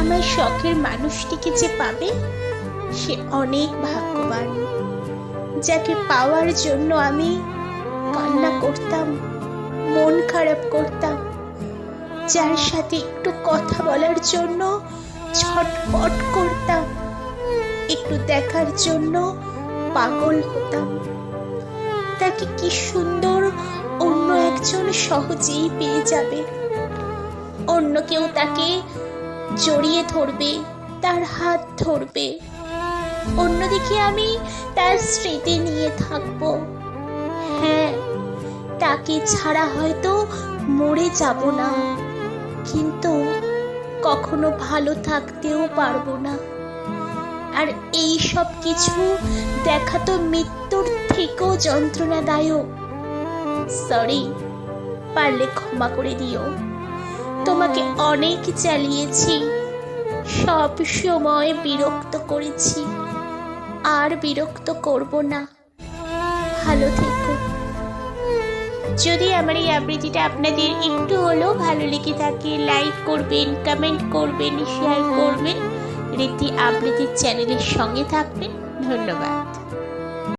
আমার শখের মানুষটিকে যে পাবে সে অনেক ভাগ্যবান, যাকে পাওয়ার জন্য আমি কান্না করতাম, মন খারাপ করতাম, যার সাথে একটু কথা বলার জন্য ছটফট করতাম, একটু দেখার জন্য পাগল হতাম, তাকে কি সুন্দর অন্য একজন সহজেই পেয়ে যাবে। অন্য কেউ তাকে জড়িয়ে ধরবে, তার হাত ধরবে, অন্যদিকে আমি তার স্মৃতি নিয়ে থাকবো। হ্যাঁ, তাকে ছাড়া হয়তো মরে যাব না, কিন্তু কখনো ভালো থাকতেও পারবো না। আর এই সব কিছু দেখা তো মৃত্যুর থেকেও যন্ত্রণাদায়ক। সরি, পারলে ক্ষমা করে দিও। তোমাকে অনেক জ্বালিয়েছি, সব সময় বিরক্ত করেছি, আর বিরক্ত করব না। ভালো থেকো। যদি আমার এই আবৃত্তিটা আপনাদের একটু হলেও ভালো লেগে থাকে, লাইক করবেন, কমেন্ট করবেন, শেয়ার করবেন, রীতি আবৃত্তির চ্যানেলের সঙ্গে থাকবেন। ধন্যবাদ।